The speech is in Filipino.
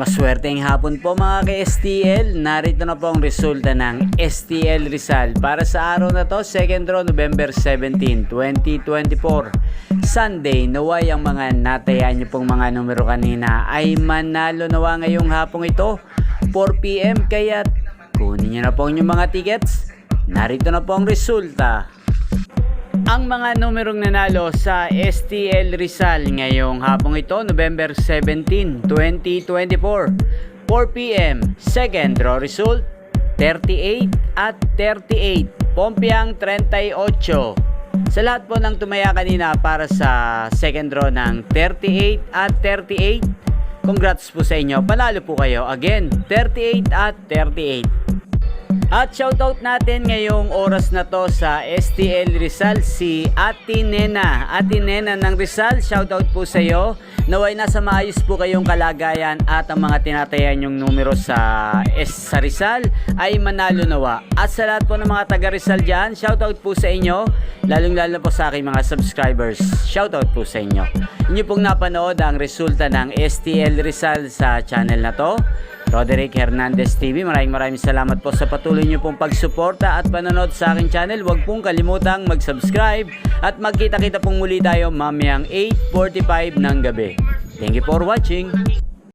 Maswerteng hapon po mga ka-STL. Narito na po ang resulta ng STL Rizal para sa araw na to, second draw, November 17, 2024. Sunday, naway ang mga natayaan niyo pong mga numero kanina ay manalo nawa ngayong hapong ito, 4 PM. Kaya kunin niyo na po yung mga tickets. Narito na po ang resulta. Ang mga numerong nanalo sa STL Rizal ngayong hapong ito, November 17, 2024, 4 PM. Second draw result, 38 at 38. Pompiang 38. Sa lahat po ng tumaya kanina para sa second draw ng 38 at 38, congrats po sa inyo. Panalo po kayo. Again, 38 at 38. At shoutout natin ngayong oras na to sa STL Rizal si Ate Nena. Ate Nena ng Rizal, shoutout po sa iyo. Naway nasa maayos po kayong kalagayan at ang mga tinatayan yung numero sa Rizal ay manalo nawa. At sa lahat po ng mga taga Rizal dyan, shoutout po sa inyo. Lalong lalo po sa aking mga subscribers, shoutout po sa inyo. Inyo pong napanood ang resulta ng STL Rizal sa channel na to, Roderick Hernandez TV. Maraming salamat po sa patuloy niyo pong pagsuporta at panonood sa aking channel. Huwag pong kalimutang mag-subscribe at magkita-kita pong muli tayo mamayang 8:45 ng gabi. Thank you for watching.